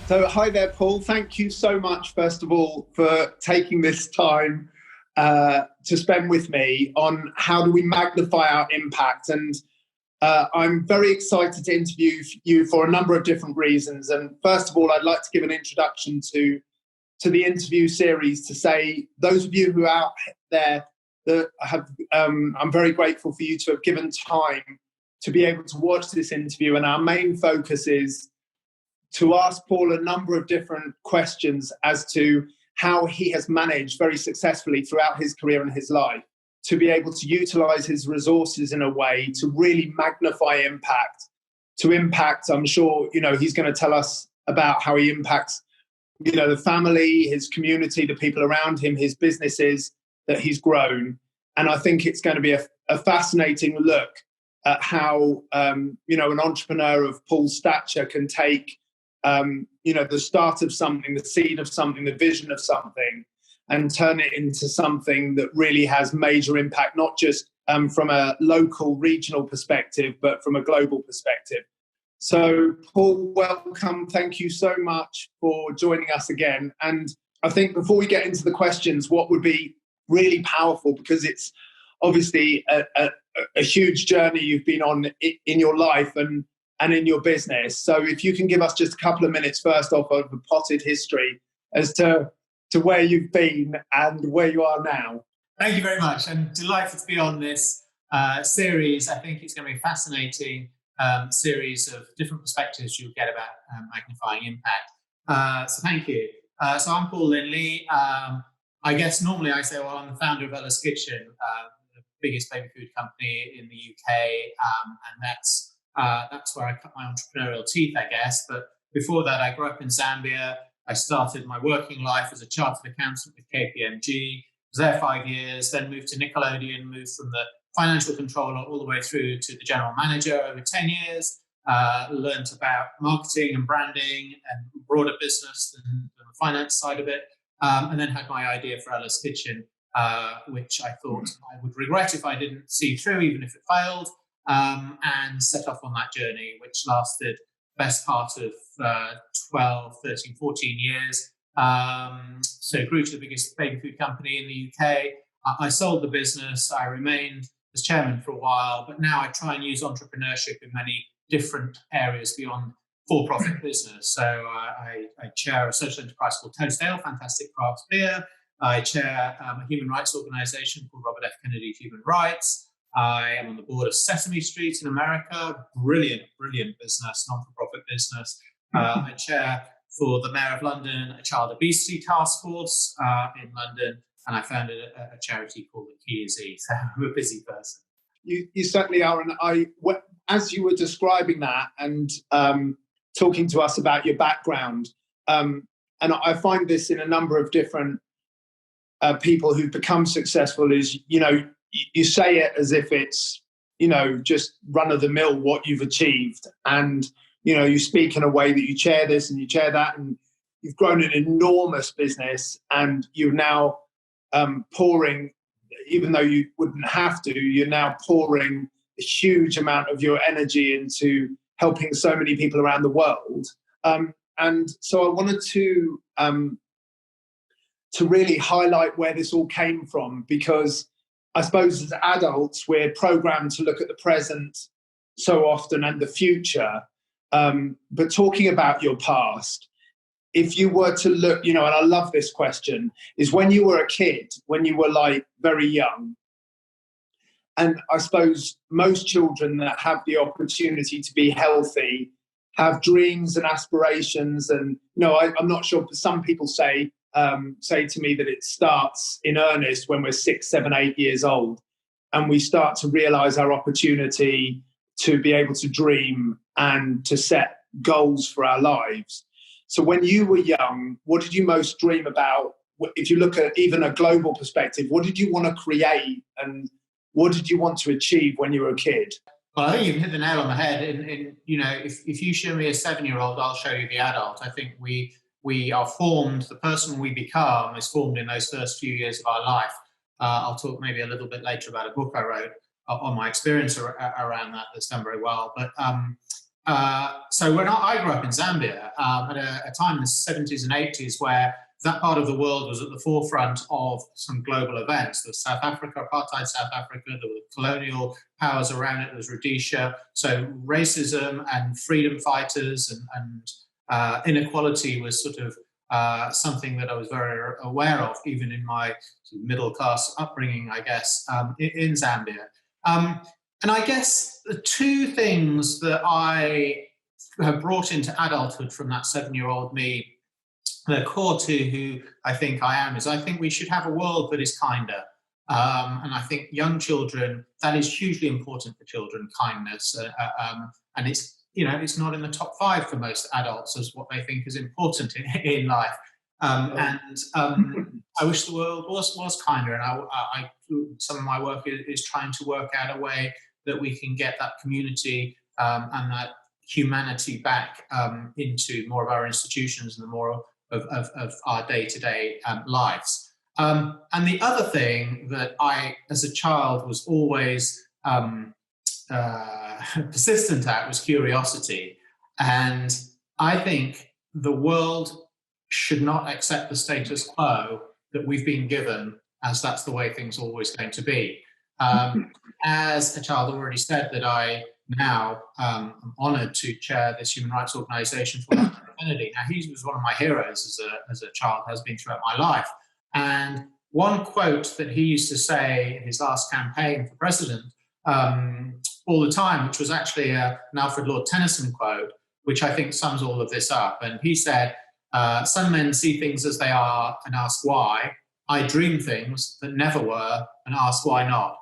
So, hi there, Paul. Thank you so much, first of all, for taking this time to spend with me on how do we magnify our impact. And I'm very excited to interview you for a number of different reasons. And first of all, I'd like to give an introduction to the interview series to say, those of you who are out there that have, I'm very grateful for you to have given time to be able to watch this interview. And our main focus is to ask Paul a number of different questions as to how he has managed very successfully throughout his career and his life to be able to utilize his resources in a way to really magnify impact, to impact. I'm sure, he's going to tell us about how he impacts, the family, his community, the people around him, his businesses that he's grown. And I think it's going to be a fascinating look at how, an entrepreneur of Paul's stature can take the start of something, the seed of something, the vision of something, and turn it into something that really has major impact, not just from a local, regional perspective, but from a global perspective. So, Paul, welcome. Thank you so much for joining us again. And I think before we get into the questions, what would be really powerful, because it's obviously a huge journey you've been on in your life and in your business. So if you can give us just a couple of minutes first off of the potted history as to where you've been and where you are now. Thank you very much. I'm delighted to be on this series. I think it's going to be a fascinating series of different perspectives you'll get about magnifying impact. So thank you. So I'm Paul Lindley. I guess normally I say, well, I'm the founder of Ella's Kitchen, the biggest baby food company in the UK, and that's where I cut my entrepreneurial teeth, I guess. But before that, I grew up in Zambia. I started my working life as a chartered accountant with KPMG. Was there 5 years, then moved to Nickelodeon, moved from the financial controller all the way through to the general manager over 10 years. Learned about marketing and branding and broader business than the finance side of it. And then had my idea for Ella's Kitchen, which I thought I would regret if I didn't see through, even if it failed. And set off on that journey, which lasted best part of 12, 13, 14 years. So grew to the biggest baby food company in the UK. I sold the business. I remained as chairman for a while, but now I try and use entrepreneurship in many different areas beyond for-profit business. So I chair a social enterprise called Toastale, fantastic craft beer. I chair a human rights organization called Robert F. Kennedy Human Rights. I am on the board of Sesame Street in America, brilliant business, non-for-profit business. I chair for the Mayor of London a child obesity task force in London, and I founded a charity called The Key Is E. So I'm a busy person. You certainly are, and as you were describing that and talking to us about your background, and I find this in a number of different people who've become successful is, you say it as if it's, just run of the mill what you've achieved. And, you speak in a way that you chair this and you chair that, and you've grown an enormous business, and you're now pouring, even though you wouldn't have to, you're now pouring a huge amount of your energy into helping so many people around the world. And so I wanted to really highlight where this all came from, because I suppose as adults, we're programmed to look at the present so often and the future. But talking about your past, if you were to look, and I love this question, is when you were a kid, when you were like very young, and I suppose most children that have the opportunity to be healthy have dreams and aspirations. And, I'm not sure, but some people say to me that it starts in earnest when we're 6, 7, 8 years old, and we start to realize our opportunity to be able to dream and to set goals for our lives. So when you were young, what did you most dream about? If you look at even a global perspective, what did you want to create and what did you want to achieve when you were a kid? Well, I think you've hit the nail on the head. If you show me a 7-year-old, I'll show you the adult. I think we are formed, the person we become is formed in those first few years of our life. I'll talk maybe a little bit later about a book I wrote on my experience around that that's done very well. But So when I grew up in Zambia at a time in the 70s and 80s where that part of the world was at the forefront of some global events. There was South Africa, apartheid South Africa, there were colonial powers around it, there was Rhodesia. So racism and freedom fighters and inequality was sort of something that I was very aware of, even in my sort of middle-class upbringing, I guess, in Zambia. And I guess the two things that I have brought into adulthood from that 7-year-old me, the core to who I think I am, is I think we should have a world that is kinder. And I think young children, that is hugely important for children, kindness. And it's not in the top 5 for most adults as what they think is important in life. I wish the world was kinder. And some of my work is trying to work out a way that we can get that community and that humanity back into more of our institutions and the more of our day-to-day lives. And the other thing that I, as a child, was always persistent at was curiosity. And I think the world should not accept the status quo that we've been given as that's the way things are always going to be. As a child, I already said that I now am honoured to chair this human rights organisation for Kennedy. Now, he was one of my heroes as a child, has been throughout my life. And one quote that he used to say in his last campaign for president all the time, which was actually an Alfred Lord Tennyson quote, which I think sums all of this up. And he said, some men see things as they are and ask why. I dream things that never were and ask why not.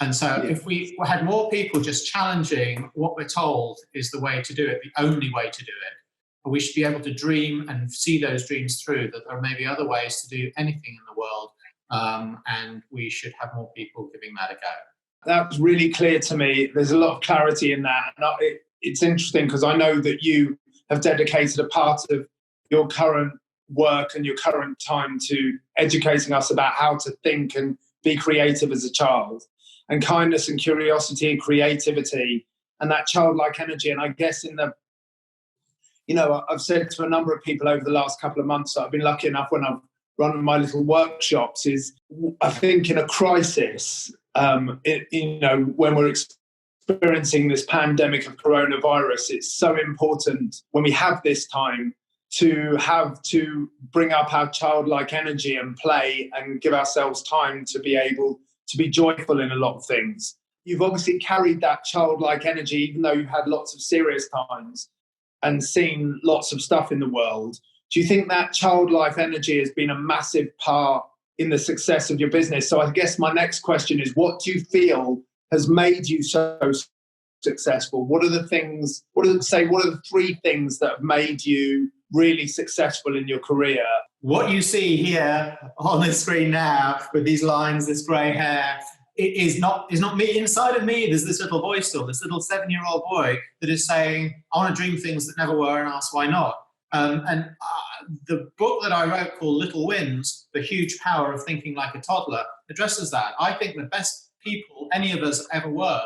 And so if we had more people just challenging what we're told is the way to do it, the only way to do it, we should be able to dream and see those dreams through, that there may be other ways to do anything in the world, and we should have more people giving that a go. That was really clear to me. There's a lot of clarity in that. And it's interesting because I know that you have dedicated a part of your current work and your current time to educating us about how to think and be creative as a child. And kindness and curiosity and creativity and that childlike energy. And I guess I've said to a number of people over the last couple of months that I've been lucky enough when I've run my little workshops is I think in a crisis, when we're experiencing this pandemic of coronavirus, it's so important when we have this time to bring up our childlike energy and play and give ourselves time to be able to be joyful in a lot of things. You've obviously carried that childlike energy, even though you've had lots of serious times and seen lots of stuff in the world. Do you think that childlike energy has been a massive part in the success of your business? So I guess my next question is, what do you feel has made you so successful? What are the 3 things that have made you really successful in your career? What you see here on the screen now with these lines, this grey hair, it is not me. Inside of me, there's this little boy still, this little 7-year-old boy that is saying, I want to dream things that never were and ask why not. The book that I wrote called Little Wins, The Huge Power of Thinking Like a Toddler, addresses that. I think the best people any of us ever were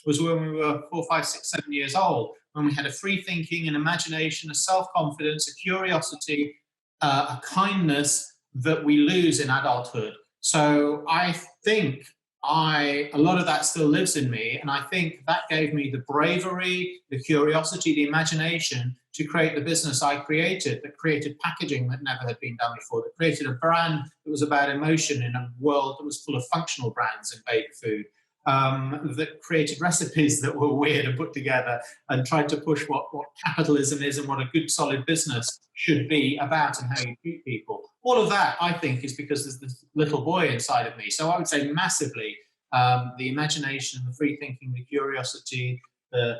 was when we were 4, 5, 6, 7 years old, when we had a free thinking, an imagination, a self-confidence, a curiosity, a kindness that we lose in adulthood. So I think a lot of that still lives in me, and I think that gave me the bravery, the curiosity, the imagination to create the business I created, that created packaging that never had been done before, that created a brand that was about emotion in a world that was full of functional brands in baby food, that created recipes that were weird and put together and tried to push what capitalism is and what a good solid business should be about and how you treat people. All of that, I think, is because there's this little boy inside of me. So I would say massively the imagination, the free thinking, the curiosity, the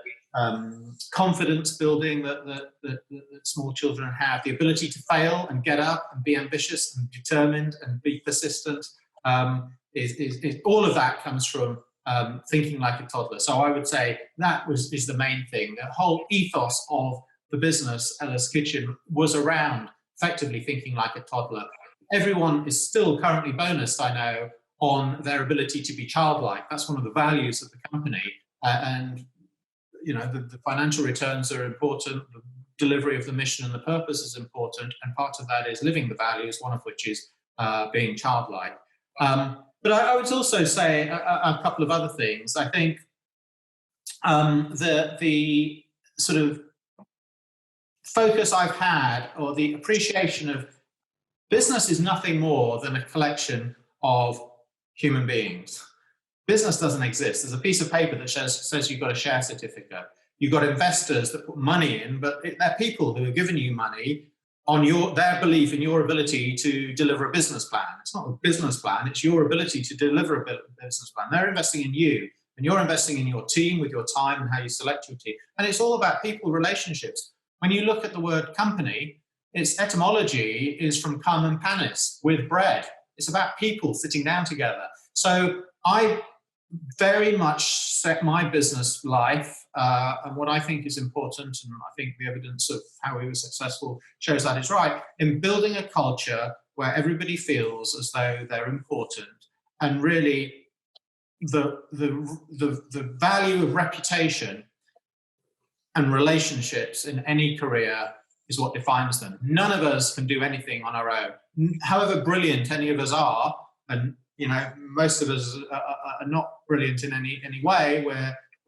confidence building that small children have, the ability to fail and get up and be ambitious and determined and be persistent, is all of that comes from thinking like a toddler. So I would say that is the main thing. The whole ethos of the business, Ella's Kitchen, was around effectively thinking like a toddler. Everyone is still currently bonused, I know, on their ability to be childlike. That's one of the values of the company. And the financial returns are important, the delivery of the mission and the purpose is important, and part of that is living the values, one of which is being childlike. But I would also say a couple of other things. I think the sort of focus I've had, or the appreciation of business, is nothing more than a collection of human beings. Business doesn't exist. There's a piece of paper that says you've got a share certificate. You've got investors that put money in, but they're people who are giving you money on their belief in your ability to deliver a business plan. It's not a business plan, it's your ability to deliver a business plan. They're investing in you, and you're investing in your team with your time and how you select your team. And it's all about people relationships. When you look at the word company, its etymology is from come and panis, with bread. It's about people sitting down together. So I very much set my business life and what I think is important, and I think the evidence of how we were successful shows that is right, in building a culture where everybody feels as though they're important, and really the value of reputation and relationships in any career is what defines them. None of us can do anything on our own. However brilliant any of us are, and most of us are not brilliant in any way.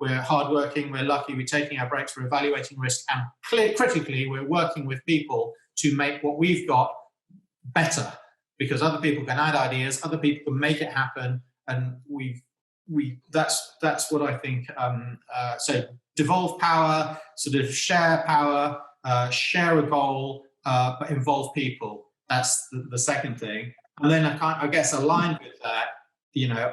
We're hardworking, we're lucky, we're taking our breaks, we're evaluating risk, and critically, we're working with people to make what we've got better, because other people can add ideas, other people can make it happen, and that's what I think. So devolve power, sort of share power, share a goal, but involve people. That's the second thing. And then I guess aligned with that,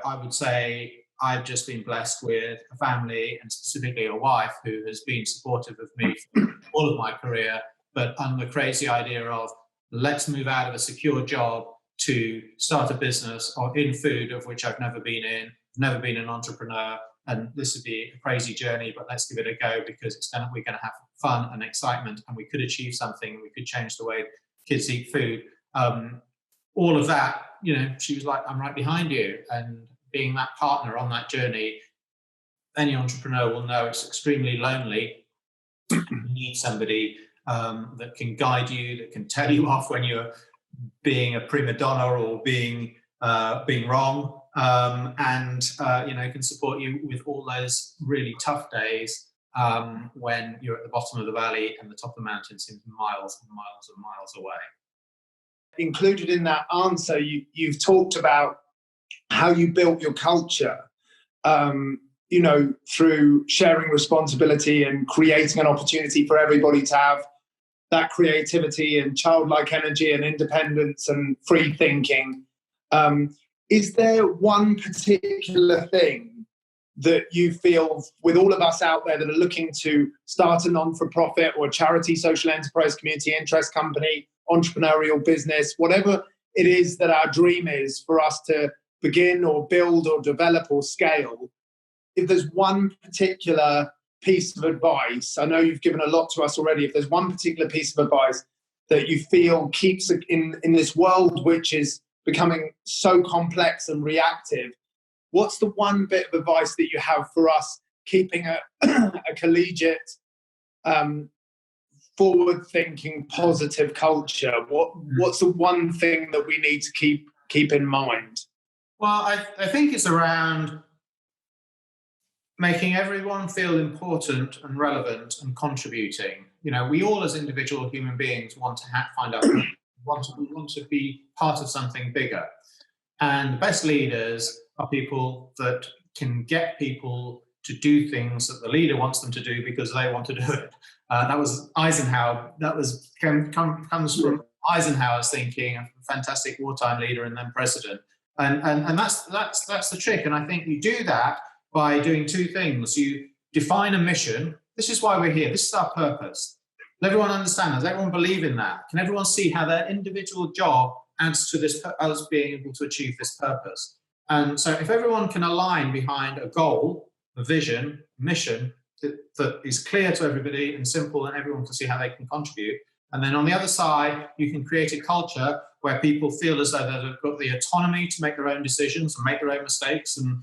I would say I've just been blessed with a family, and specifically a wife, who has been supportive of me for all of my career, but on the crazy idea of let's move out of a secure job to start a business or in food, of which I've never been in, never been an entrepreneur, and this would be a crazy journey, but let's give it a go, because we're going to have fun and excitement, and we could achieve something. We could change the way kids eat food. All of that, she was like, I'm right behind you. And being that partner on that journey, any entrepreneur will know it's extremely lonely. You need somebody that can guide you, that can tell you off when you're being a prima donna or being wrong, and can support you with all those really tough days when you're at the bottom of the valley and the top of the mountain seems miles and miles and miles away. Included in that answer, you've talked about how you built your culture, through sharing responsibility and creating an opportunity for everybody to have that creativity and childlike energy and independence and free thinking. Is there one particular thing that you feel, with all of us out there that are looking to start a non-for-profit or a charity, social enterprise, community interest company, entrepreneurial business, whatever it is that our dream is for us to begin or build or develop or scale, if there's one particular piece of advice, I know you've given a lot to us already, if there's one particular piece of advice that you feel keeps in this world which is becoming so complex and reactive, what's the one bit of advice that you have for us keeping a collegiate, forward-thinking, positive culture? What's the one thing that we need to keep in mind? Well, I think it's around making everyone feel important and relevant and contributing. We all as individual human beings want to find out, want to be part of something bigger. And the best leaders are people that can get people to do things that the leader wants them to do because they want to do it. That was Eisenhower. That comes from Eisenhower's thinking, a fantastic wartime leader and then president. And that's the trick. And I think you do that by doing two things. You define a mission. This is why we're here. This is our purpose. Does everyone understand? Does everyone believe in that? Can everyone see how their individual job adds to this, us being able to achieve this purpose? And so if everyone can align behind a goal, a vision, mission that is clear to everybody and simple, and everyone can see how they can contribute. And then on the other side, you can create a culture where people feel as though they've got the autonomy to make their own decisions and make their own mistakes and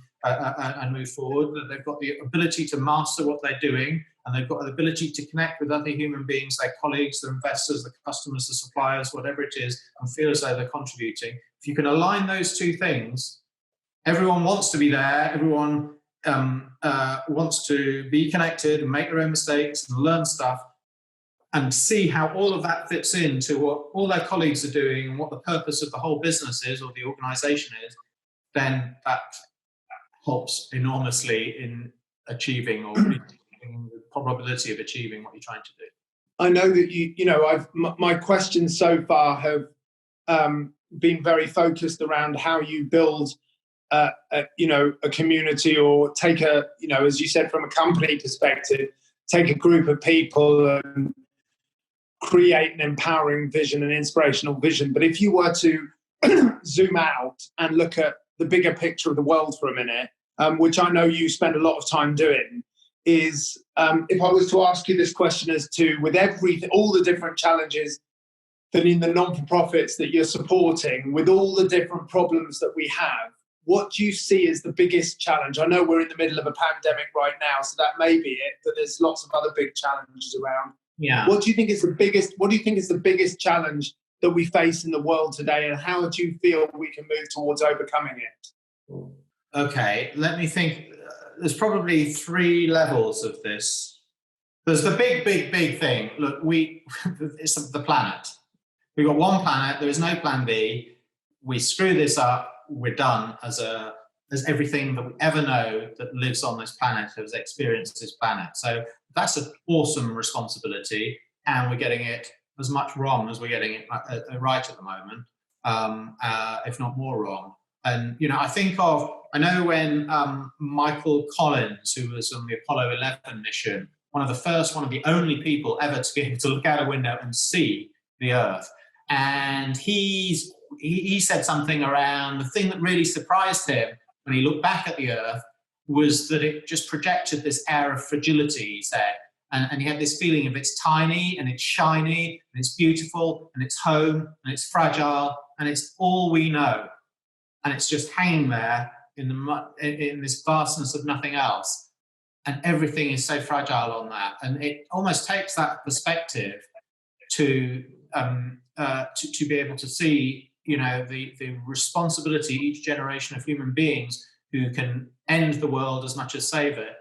move forward, that they've got the ability to master what they're doing and they've got the ability to connect with other human beings, their colleagues, their investors, the customers, the suppliers, whatever it is, and feel as though they're contributing. If you can align those two things, everyone wants to be there, everyone wants to be connected and make their own mistakes and learn stuff, and see how all of that fits into what all their colleagues are doing and what the purpose of the whole business is or the organization is, then that helps enormously in achieving or in the probability of achieving what you're trying to do. I know that my questions so far have been very focused around how you build a community, or take as you said, from a company perspective, take a group of people and create an empowering vision, an inspirational vision. But if you were to zoom out and look at the bigger picture of the world for a minute, which I know you spend a lot of time doing, is if I was to ask you this question as to, with all the different challenges that in the non-for-profits that you're supporting, with all the different problems that we have, what do you see as the biggest challenge? I know we're in the middle of a pandemic right now, so that may be it, but there's lots of other big challenges around. Yeah. What do you think is the biggest challenge that we face in the world today, and how do you feel we can move towards overcoming it? Okay, let me think. There's probably 3 levels of this. There's the big thing. Look, it's the planet. We've got one planet. There is no plan B. We screw this up, we're done as everything that we ever know that lives on this planet has experienced this planet. So that's an awesome responsibility, and we're getting it as much wrong as we're getting it right at the moment, if not more wrong. And, I know when Michael Collins, who was on the Apollo 11 mission, one of the only people ever to be able to look out a window and see the Earth. And he said something around the thing that really surprised him when he looked back at the Earth was that it just projected this air of fragility, he said. And he had this feeling of it's tiny and it's shiny and it's beautiful and it's home and it's fragile and it's all we know. And it's just hanging there in this vastness of nothing else. And everything is so fragile on that. And it almost takes that perspective to be able to see, the responsibility each generation of human beings who can end the world as much as save it,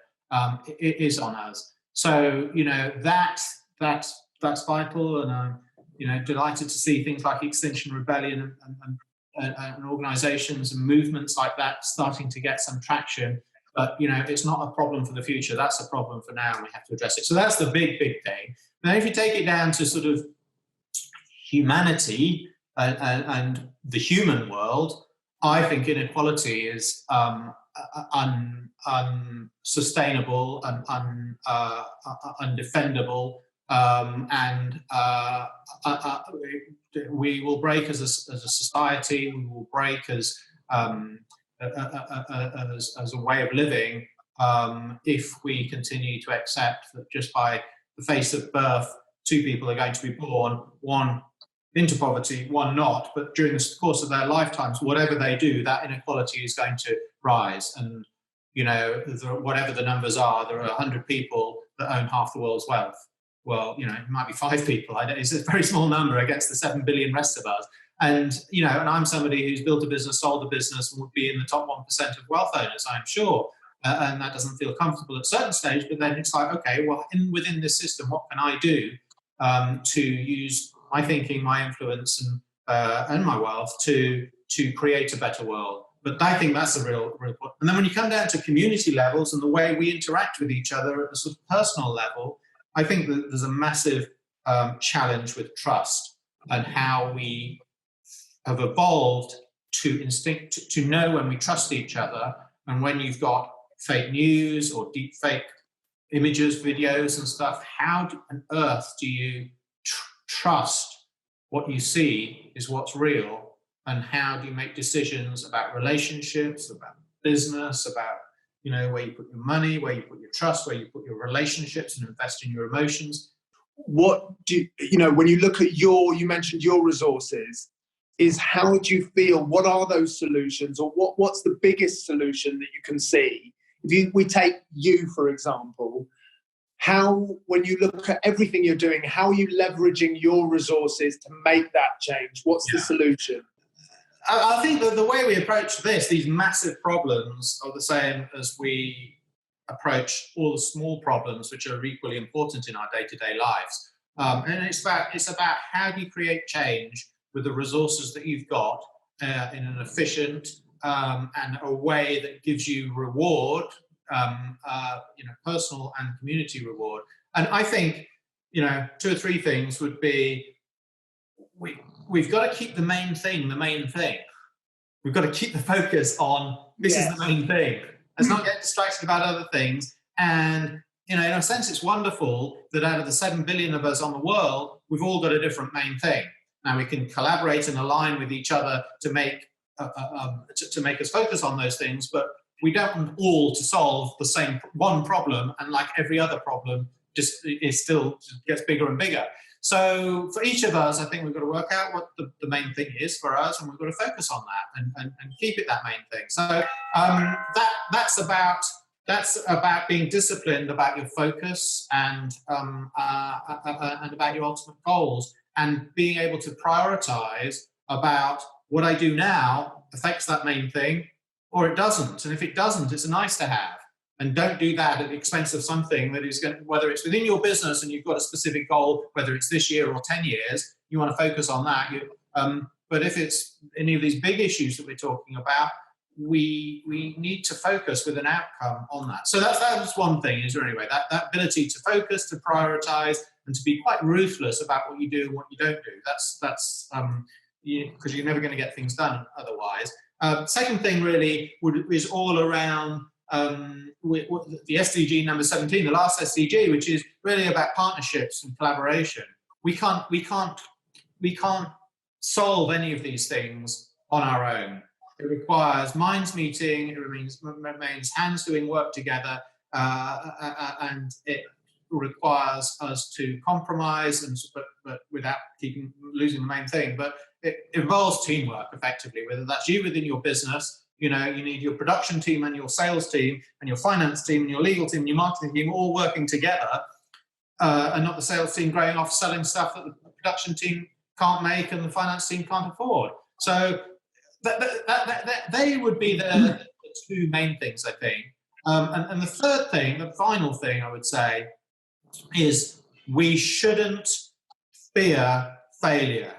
is on us. So, that's vital. And I'm, delighted to see things like Extinction Rebellion and organizations and movements like that starting to get some traction. But, it's not a problem for the future. That's a problem for now, and we have to address it. So that's the big thing. Now, if you take it down to sort of humanity and the human world, I think inequality is unsustainable and undefendable, and we will break as a society. We will break as a way of living if we continue to accept that just by the face of birth, 2 people are going to be born, one into poverty, one not, but during the course of their lifetimes, whatever they do, that inequality is going to rise. And, whatever the numbers are, there are 100 people that own half the world's wealth. Well, it might be 5 people. It's a very small number against the 7 billion rest of us. And, and I'm somebody who's built a business, sold a business, and would be in the top 1% of wealth owners, I'm sure. And that doesn't feel comfortable at a certain stage, but then it's like, okay, well, within this system, what can I do to use my thinking, my influence, and my wealth to create a better world? But I think that's a real point. And then when you come down to community levels and the way we interact with each other at a sort of personal level, I think that there's a massive challenge with trust and how we have evolved to know when we trust each other, and when you've got fake news or deep fake images, videos and stuff, how on earth do you trust what you see is what's real? And how do you make decisions about relationships, about business, about where you put your money, where you put your trust, where you put your relationships and invest in your emotions? What do when you look at you mentioned your resources, is how do you feel? What are those solutions, or what's the biggest solution that you can see? If we take you, for example, how, when you look at everything you're doing, how are you leveraging your resources to make that change? What's the solution? I think that the way we approach these massive problems, are the same as we approach all the small problems which are equally important in our day-to-day lives. And it's about how do you create change with the resources that you've got in an efficient and a way that gives you reward, personal and community reward. And I think, 2 or 3 things would be, we've got to keep the main thing the main thing. We've got to keep the focus on this is the main thing. Let's not get distracted about other things. And, in a sense, it's wonderful that out of the 7 billion of us on the world, we've all got a different main thing. Now we can collaborate and align with each other to make us focus on those things, but we don't want all to solve the same one problem, and like every other problem just gets bigger and bigger. So for each of us, I think we've got to work out what the main thing is for us, and we've got to focus on that and keep it that main thing. So that's about being disciplined about your focus and about your ultimate goals, and being able to prioritize about what I do now affects that main thing or it doesn't. And if it doesn't, it's a nice to have. And don't do that at the expense of something that is going to, whether it's within your business and you've got a specific goal, whether it's this year or 10 years, you want to focus on that. But if it's any of these big issues that we're talking about, we need to focus with an outcome on that. So that's one thing, is there anyway, that ability to focus, to prioritize, and to be quite ruthless about what you do and what you don't do. That's because you're never going to get things done otherwise. Second thing really is all around the SDG number 17, the last SDG, which is really about partnerships and collaboration. We can't solve any of these things on our own. It requires minds meeting. It remains hands doing work together, and it requires us to compromise, but without losing the main thing. But it involves teamwork, effectively, whether that's you within your business. You need your production team and your sales team and your finance team and your legal team and your marketing team all working together, and not the sales team going off selling stuff that the production team can't make and the finance team can't afford. So they would be the 2 main things, I think. And the third thing, the final thing I would say, is we shouldn't fear failure.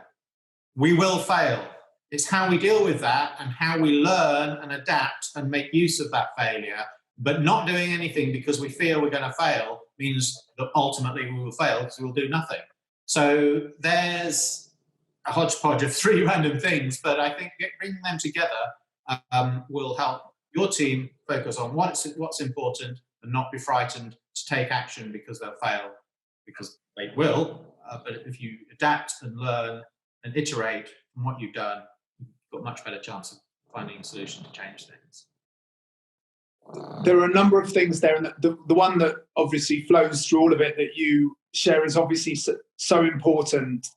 We will fail. It's how we deal with that and how we learn and adapt and make use of that failure. But not doing anything because we fear we're going to fail means that ultimately we will fail because we'll do nothing. So there's a hodgepodge of 3 random things, but I think bringing them together will help your team focus on what's important and not be frightened to take action because they'll fail, because they will. But if you adapt and learn and iterate from what you've done, you've got a much better chance of finding a solution to change things. There are a number of things there, and the one that obviously flows through all of it that you share is obviously so important,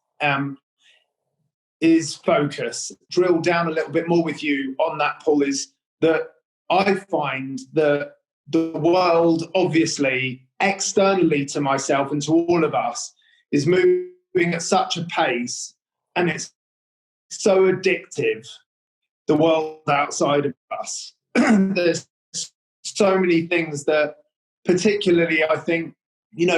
is focus. Drill down a little bit more with you on that, Paul, is that I find that the world, obviously, externally to myself and to all of us, is moving at such a pace, and it's so addictive, the world outside of us. There's so many things that, particularly, I think,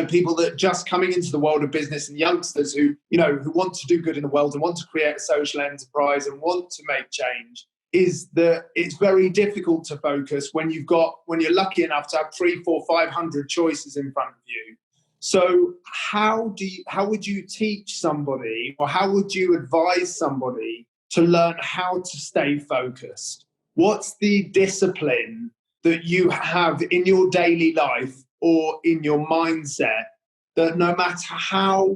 people that are just coming into the world of business, and youngsters who want to do good in the world and want to create a social enterprise and want to make change, is that it's very difficult to focus when you're lucky enough to have 300, 400, 500 choices in front of you. So how would you teach somebody, or how would you advise somebody to learn how to stay focused? What's the discipline that you have in your daily life or in your mindset that no matter how,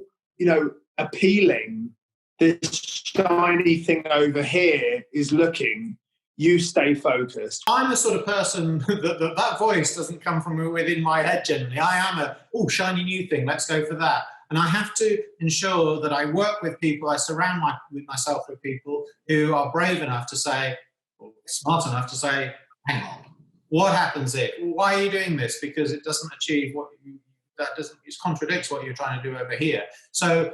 appealing this shiny thing over here is looking, you stay focused? I'm the sort of person that voice doesn't come from within my head generally. I am shiny new thing, let's go for that. And I have to ensure that I work with people, I surround myself with people who are brave enough to say, or smart enough to say, hang on, what happens if? Why are you doing this? Because it doesn't achieve what you've it contradicts what you're trying to do over here. So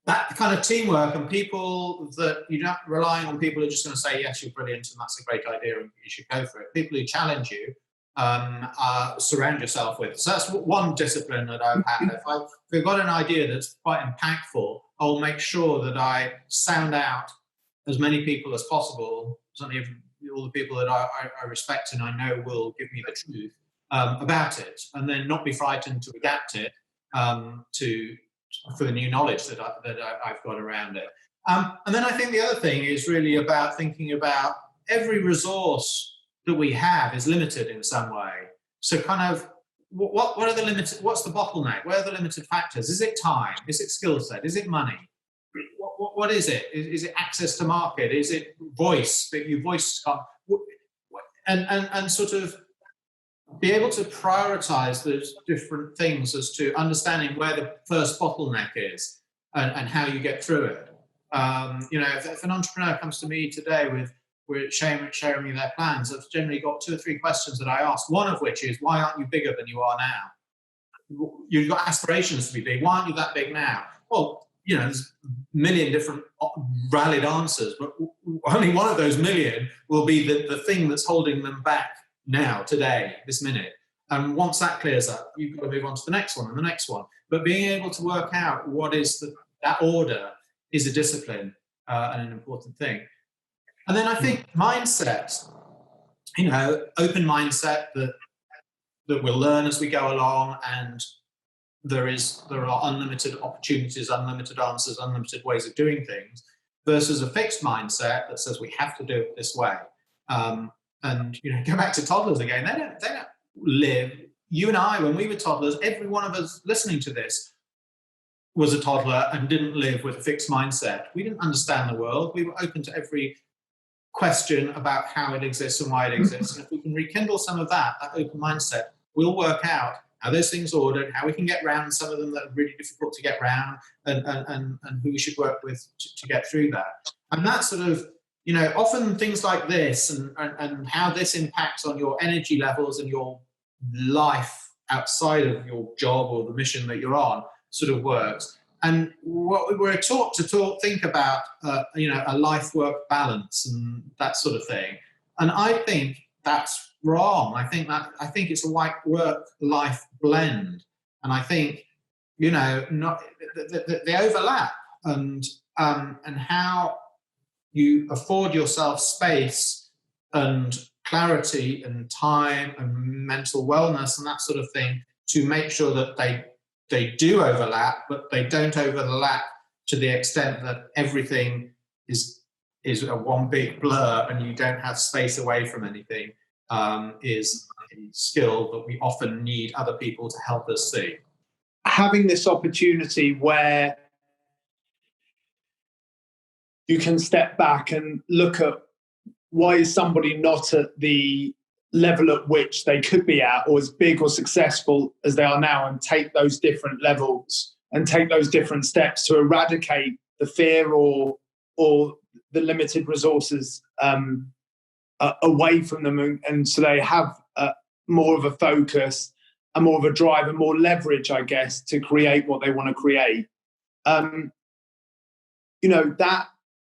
that kind of teamwork, and people that you're not relying on people who are just going to say, yes, you're brilliant and that's a great idea and you should go for it. People who challenge you, surround yourself with. So that's one discipline that I've had. If I've got an idea that's quite impactful, I'll make sure that I sound out as many people as possible, certainly all the people that I respect and I know will give me the truth about it, and then not be frightened to adapt it for the new knowledge that I've got around it. And then I think the other thing is really about thinking about every resource that we have is limited in some way. So kind of what are the limited, what's the bottleneck? Where are the limited factors? Is it time? Is it skill set? Is it money? What is it? Is it access to market? Is it voice that your voice can't, and sort of be able to prioritize those different things as to understanding where the first bottleneck is and how you get through it. If an entrepreneur comes to me today with sharing me their plans, I've generally got 2 or 3 questions that I ask, one of which is, why aren't you bigger than you are now? You've got aspirations to be big. Why aren't you that big now? Well, there's a million different valid answers, but only one of those million will be the thing that's holding them back now, today, this minute. And once that clears up, you've got to move on to the next one and the next one. But being able to work out what is that order is a discipline and an important thing. And then I think mindset, open mindset that we'll learn as we go along, and there are unlimited opportunities, unlimited answers, unlimited ways of doing things, versus a fixed mindset that says we have to do it this way. And go back to toddlers again. They don't live. You and I, when we were toddlers, every one of us listening to this was a toddler and didn't live with a fixed mindset. We didn't understand the world. We were open to every question about how it exists and why it exists. And if we can rekindle some of that open mindset, we'll work out how those things are ordered, how we can get around some of them that are really difficult to get around, and who we should work with to get through that. And that sort of, often things like this and how this impacts on your energy levels and your life outside of your job or the mission that you're on sort of works. And what we're taught to think about, a life-work balance and that sort of thing. And I think that's wrong. I think it's a work-life blend. And I think, not they overlap, and how you afford yourself space and clarity and time and mental wellness and that sort of thing to make sure that they do overlap, but they don't overlap to the extent that everything is a one big blur and you don't have space away from anything, is a skill that we often need other people to help us see. Having this opportunity where you can step back and look at why is somebody not at the level at which they could be at, or as big or successful as they are now, and take those different levels and take those different steps to eradicate the fear or the limited resources away from them, and so they have more of a focus and more of a drive and more leverage, I guess, to create what they want to create. That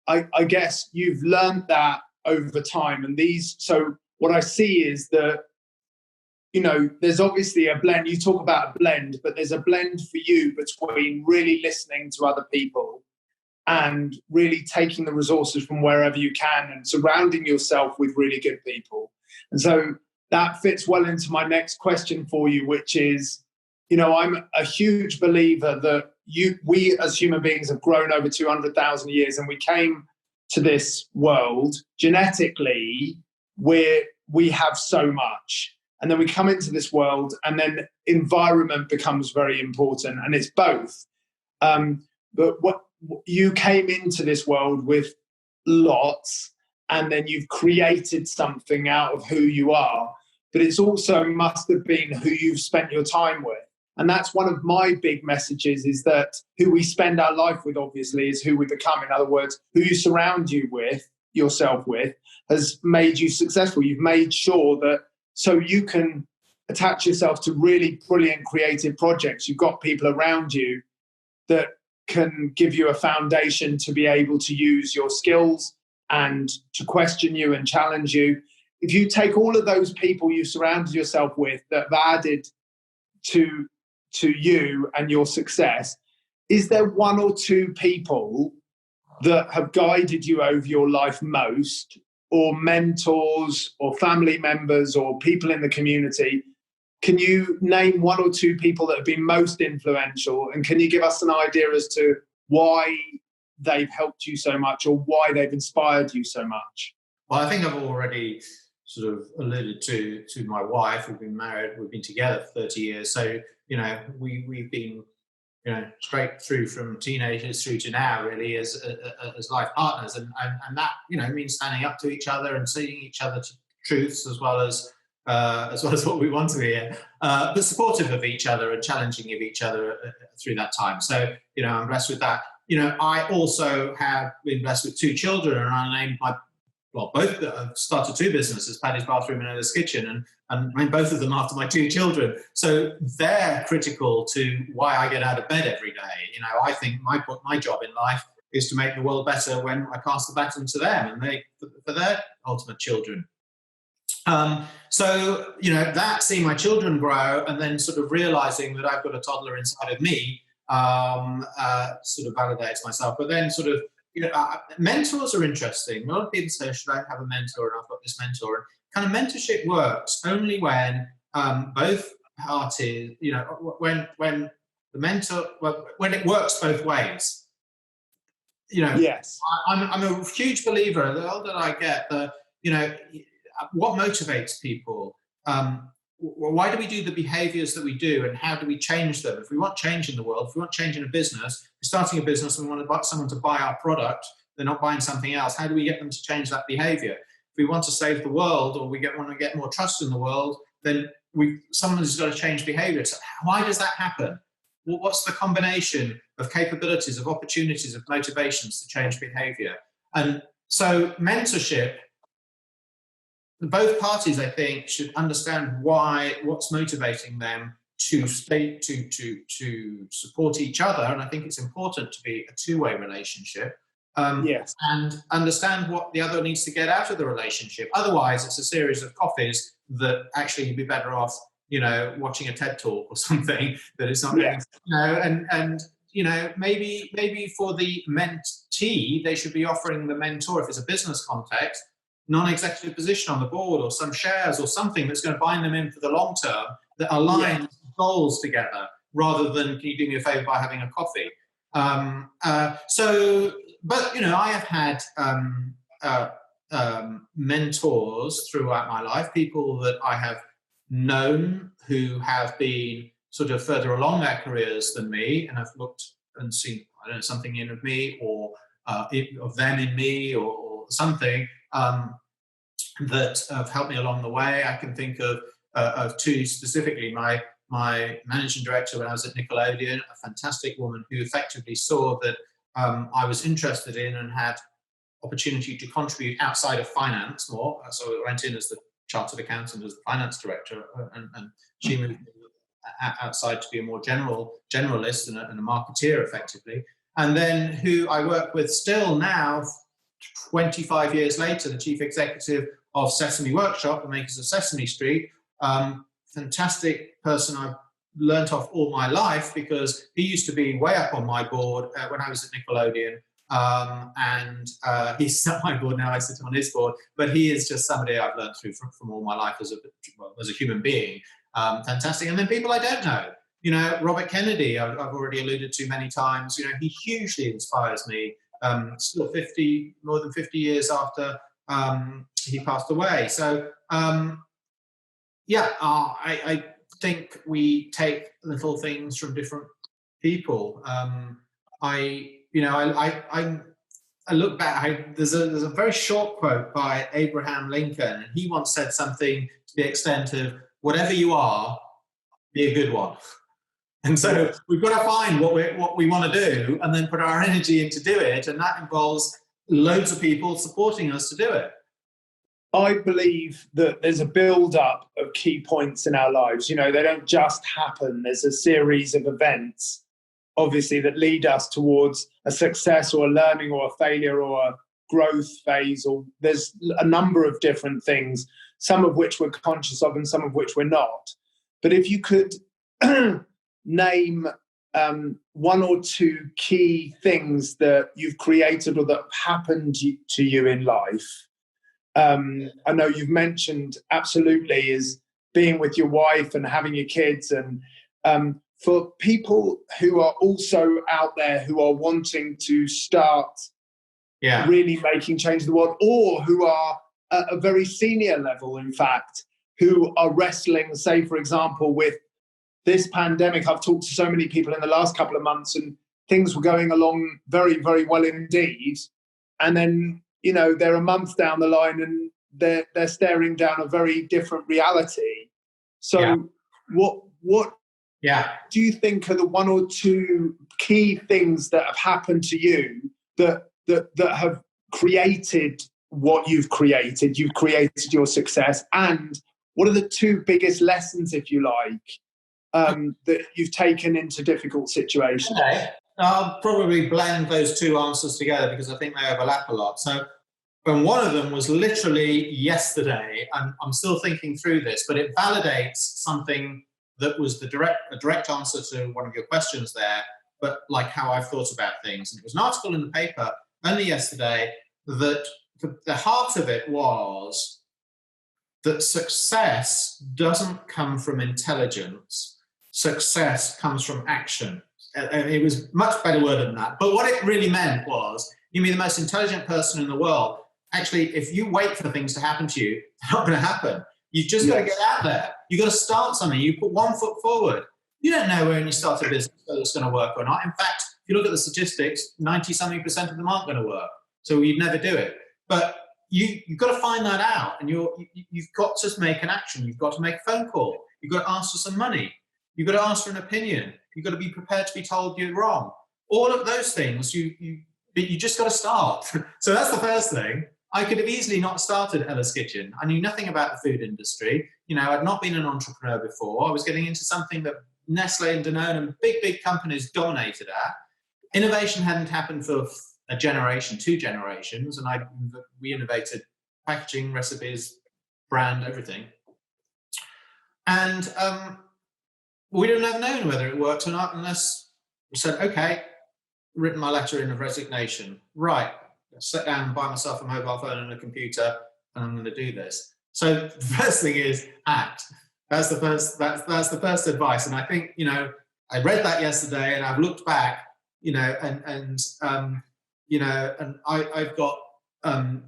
I guess you've learned that over time, and so what I see is that, there's obviously a blend. You talk about a blend, but there's a blend for you between really listening to other people and really taking the resources from wherever you can and surrounding yourself with really good people. And so that fits well into my next question for you, which is, I'm a huge believer that we as human beings have grown over 200,000 years, and we came to this world genetically where we have so much, and then we come into this world, and then environment becomes very important, and it's both. But what you came into this world with lots, and then you've created something out of who you are, but it's also must have been who you've spent your time with. And that's one of my big messages, is that who we spend our life with, obviously, is who we become. In other words, who you surround yourself with has made you successful. You've made sure that so you can attach yourself to really brilliant creative projects, you've got people around you that can give you a foundation to be able to use your skills and to question you and challenge you. If you take all of those people you surrounded yourself with that have added to you and your success, is there one or two people that have guided you over your life most, or mentors or family members or people in the community? Can you name one or two people that have been most influential, and can you give us an idea as to why they've helped you so much or why they've inspired you so much? Well, I think I've already sort of alluded to my wife. We've been married, we've been together for 30 years. So, we've been, straight through from teenagers through to now, really, as life partners. And that, means standing up to each other and seeing each other to truths as well as what we want to hear, but supportive of each other and challenging of each other through that time. So, I'm blessed with that. I also have been blessed with two children, and I named both I've started two businesses, Paddy's Bathroom and Ella's Kitchen, and named both of them after my two children. So they're critical to why I get out of bed every day. I think my job in life is to make the world better when I pass the baton to them and for their ultimate children. So, that seeing my children grow and then sort of realizing that I've got a toddler inside of me, sort of validates myself. But then sort of, mentors are interesting. A lot of people say, should I have a mentor? And I've got this mentor. And kind of mentorship works only when both parties, when the mentor, when it works both ways. Yes. I'm a huge believer, the older I get, what motivates people? Why do we do the behaviors that we do, and how do we change them? If we want change in the world, if we want change in a business, we're starting a business and we want someone to buy our product, they're not buying something else. How do we get them to change that behavior? If we want to save the world, or want to get more trust in the world, then someone's got to change behavior. So why does that happen? Well, what's the combination of capabilities, of opportunities, of motivations to change behavior? And so mentorship, both parties, I think, should understand what's motivating them to support each other. And I think it's important to be a two-way relationship. Yes. And understand what the other needs to get out of the relationship. Otherwise, it's a series of coffees that actually you'd be better off, watching a TED talk or something that is not, yes. Maybe for the mentee, they should be offering the mentor, if it's a business context, non-executive position on the board or some shares or something that's going to bind them in for the long term, that aligns goals together, rather than, can you do me a favor by having a coffee? I have had mentors throughout my life, people that I have known who have been sort of further along their careers than me, and I've looked and seen, something in of me, or of them in me, or something that have helped me along the way. I can think of two specifically. My managing director when I was at Nickelodeon, a fantastic woman who effectively saw that I was interested in and had opportunity to contribute outside of finance more. So I went in as the chartered accountant, as the finance director, and she moved outside to be a more generalist and a marketeer effectively. And then who I work with still now, 25 years later, the chief executive of Sesame Workshop, the makers of Sesame Street. Fantastic person I've learnt off all my life, because he used to be way up on my board when I was at Nickelodeon. He's on my board now, I sit on his board, but he is just somebody I've learnt through from all my life as a human being. Fantastic. And then people I don't know, Robert Kennedy, I've already alluded to many times. He hugely inspires me. Still more than 50 years after he passed away. So, I think we take little things from different people. I look back. There's a very short quote by Abraham Lincoln, and he once said something to the extent of, "Whatever you are, be a good one." And so we've got to find what we want to do, and then put our energy into do it, and that involves loads of people supporting us to do it. I believe that there's a build-up of key points in our lives. You know, they don't just happen. There's a series of events, obviously, that lead us towards a success or a learning or a failure or a growth phase. Or there's a number of different things, some of which we're conscious of and some of which we're not. But if you could name one or two key things that you've created or that have happened to you in life. I know you've mentioned absolutely is being with your wife and having your kids. And for people who are also out there who are wanting to start really making change in the world, or who are at a very senior level, in fact, who are wrestling, say, for example, with this pandemic. I've talked to so many people in the last couple of months and things were going along very, very well indeed. And then, you know, they're a month down the line and they're staring down a very different reality. So what do you think are the one or two key things that have happened to you that have created what you've created? You've created your success. And what are the two biggest lessons, if you like, that you've taken into difficult situations? Okay. I'll probably blend those two answers together because I think they overlap a lot. So, and one of them was literally yesterday, and I'm still thinking through this, but it validates something that was a direct answer to one of your questions there, but like how I've thought about things. And it was an article in the paper only yesterday that the heart of it was that success doesn't come from intelligence. Success comes from action. And it was much better worded than that. But what it really meant was, you can be the most intelligent person in the world. Actually, if you wait for things to happen to you, they're not going to happen. You've just got to get out there. You've got to start something. You put one foot forward. You don't know when you start a business whether it's going to work or not. In fact, if you look at the statistics, 90-something% of them aren't going to work. So you'd never do it. But you've got to find that out. And you've got to make an action. You've got to make a phone call. You've got to ask for some money. You've got to ask for an opinion. You've got to be prepared to be told you're wrong. All of those things, you just got to start. So that's the first thing. I could have easily not started Ella's Kitchen. I knew nothing about the food industry. You know, I'd not been an entrepreneur before. I was getting into something that Nestle and Danone and big companies dominated at. Innovation hadn't happened for a generation, 2 generations, and we innovated packaging, recipes, brand, everything. And we wouldn't have known whether it worked or not unless we said, okay, written my letter in of resignation. Right, sit down and buy myself a mobile phone and a computer, and I'm going to do this. So the first thing is act. That's the first advice. And I think, you know, I read that yesterday and I've looked back, you know, and I've got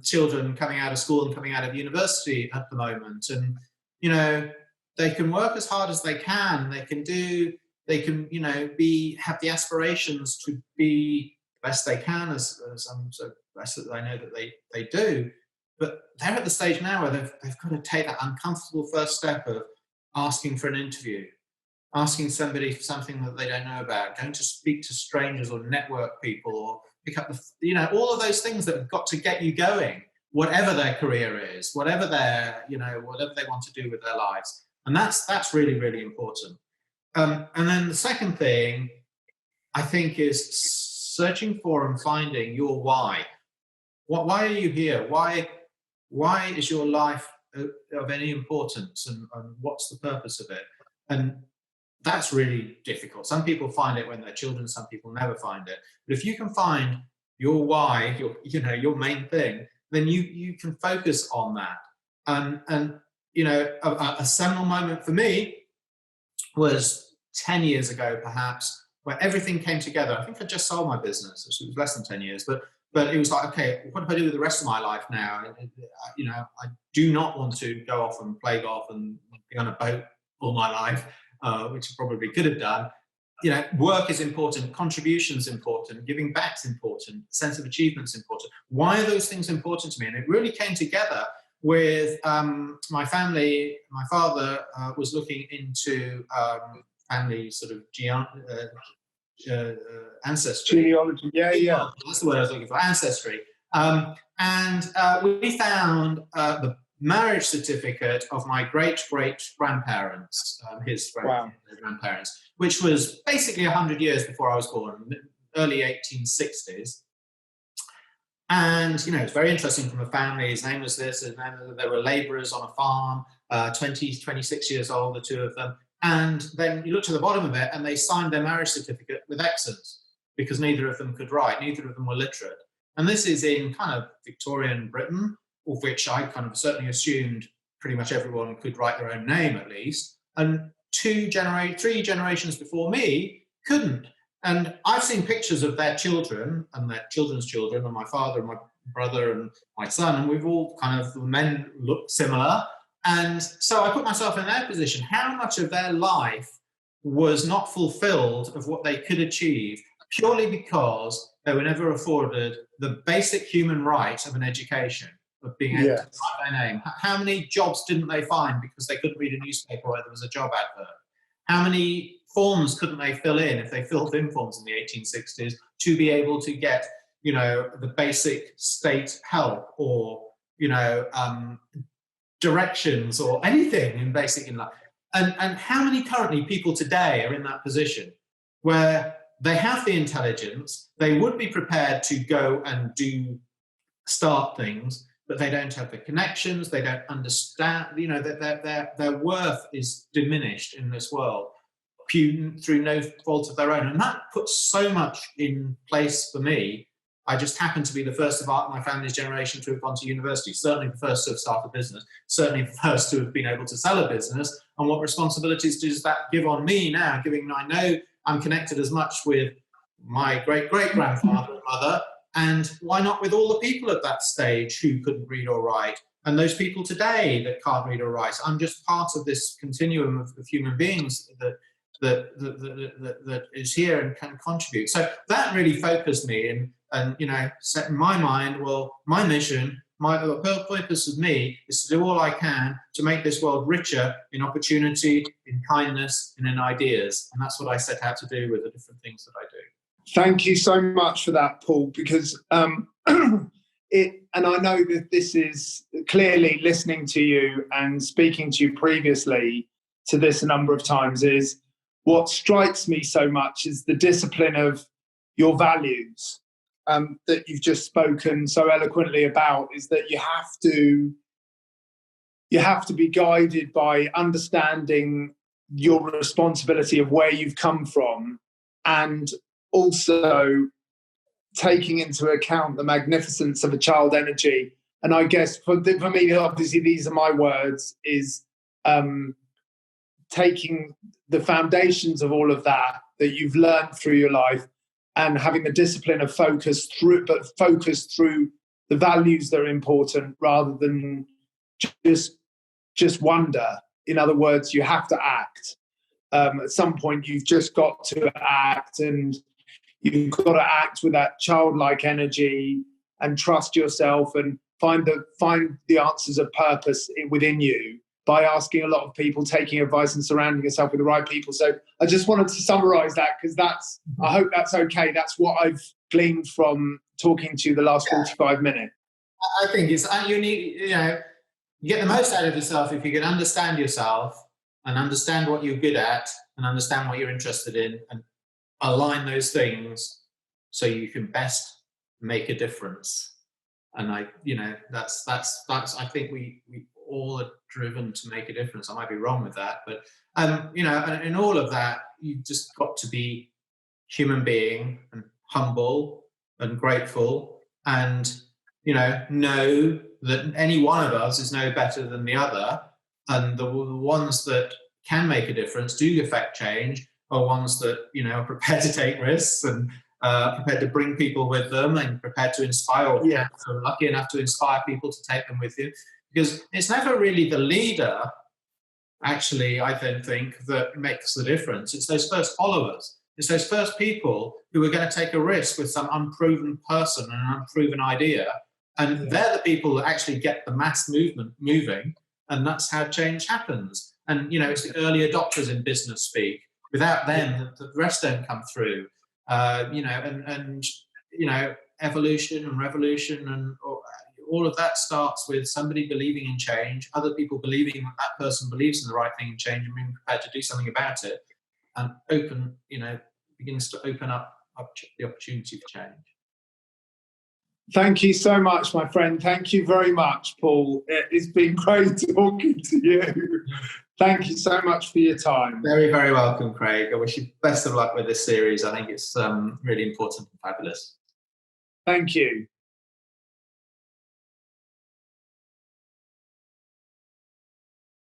children coming out of school and coming out of university at the moment. And, you know, they can work as hard as they can. They can, you know, have the aspirations to be the best they can, as I'm so blessed that I know that they do. But they're at the stage now where they've got to take that uncomfortable first step of asking for an interview, asking somebody for something that they don't know about, going to speak to strangers or network people or pick up you know, all of those things that have got to get you going, whatever their career is, whatever whatever they want to do with their lives. And that's really, really important. And then the second thing, I think, is searching for and finding your why. Why are you here? Why is your life of any importance, and what's the purpose of it? And that's really difficult. Some people find it when they're children, some people never find it. But if you can find your why, your main thing, then you can focus on that. And you know, a seminal moment for me was 10 years ago, perhaps, where everything came together. I think I just sold my business. It was less than 10 years, but it was like, okay, what do I do with the rest of my life now? You know, I do not want to go off and play golf and be on a boat all my life, which I probably could have done. You know, work is important, contribution's important, giving back's important, sense of achievement's important. Why are those things important to me? And it really came together with my family. My father was looking into family sort of ancestry. Genealogy, yeah. That's the word I was looking for, ancestry. And we found the marriage certificate of my great-great-grandparents, his grandparents, which was basically 100 years before I was born, early 1860s. And, you know, it's very interesting from a family. His name was this, and then they were labourers on a farm, 26 years old, the two of them. And then you look to the bottom of it, and they signed their marriage certificate with X's because neither of them could write, neither of them were literate. And this is in kind of Victorian Britain, of which I kind of certainly assumed pretty much everyone could write their own name at least. And three generations before me couldn't. And I've seen pictures of their children and their children's children, and my father and my brother and my son, and we've all kind of, the men look similar. And so I put myself in their position. How much of their life was not fulfilled of what they could achieve purely because they were never afforded the basic human right of an education, of being able to write their name? How many jobs didn't they find because they couldn't read a newspaper where there was a job advert? How many forms couldn't they fill in if they filled in forms in the 1860s to be able to get, you know, the basic state help or, you know, directions or anything in life? And how many currently people today are in that position where they have the intelligence, they would be prepared to go and start things, but they don't have the connections, they don't understand, you know, that their worth is diminished in this world through no fault of their own. And that puts so much in place for me. I just happen to be the first of my family's generation to have gone to university, certainly the first to have started a business, certainly the first to have been able to sell a business. And what responsibilities does that give on me now, given I know I'm connected as much with my great-great-grandfather and mother, and why not with all the people at that stage who couldn't read or write, and those people today that can't read or write? I'm just part of this continuum of human beings that is here and can contribute. So that really focused me, and you know, set in my mind, well, my mission, the purpose of me is to do all I can to make this world richer in opportunity, in kindness, and in ideas. And that's what I set out to do with the different things that I do. Thank you so much for that, Paul, because and I know that this is clearly, listening to you and speaking to you previously to this a number of times, is what strikes me so much is the discipline of your values that you've just spoken so eloquently about, is that you have to be guided by understanding your responsibility of where you've come from, and also taking into account the magnificence of a child energy. And I guess for me, obviously, these are my words, is taking the foundations of all of that you've learned through your life and having the discipline of focus through the values that are important rather than just wonder. In other words, you have to act. At some point, you've just got to act, and you've got to act with that childlike energy and trust yourself and find the answers of purpose within you by asking a lot of people, taking advice, and surrounding yourself with the right people. So I just wanted to summarize that, because I hope that's okay. That's what I've gleaned from talking to you the last 45 minutes. I think it's unique. You know, you get the most out of yourself if you can understand yourself and understand what you're good at and understand what you're interested in and align those things so you can best make a difference. And that's I think we all are driven to make a difference. I might be wrong with that, but you know, and in all of that, you've just got to be human being and humble and grateful, and you know that any one of us is no better than the other, and the ones that can make a difference, do affect change, are ones that, you know, are prepared to take risks and prepared to bring people with them and prepared to inspire, or so lucky enough to inspire people to take them with you. Because it's never really the leader, actually, I then think, that makes the difference. It's those first followers. It's those first people who are going to take a risk with some unproven person and an unproven idea. And they're the people that actually get the mass movement moving. And that's how change happens. And, you know, it's the early adopters in business speak. Without them, the rest don't come through. You know, and you know, evolution and revolution and all of that starts with somebody believing in change, other people believing that that person believes in the right thing in change and being prepared to do something about it, and begins to open up the opportunity for change. Thank you so much, my friend. Thank you very much, Paul. It's been great talking to you. Thank you so much for your time. Very, very welcome, Craig. I wish you best of luck with this series. I think it's really important and fabulous. Thank you.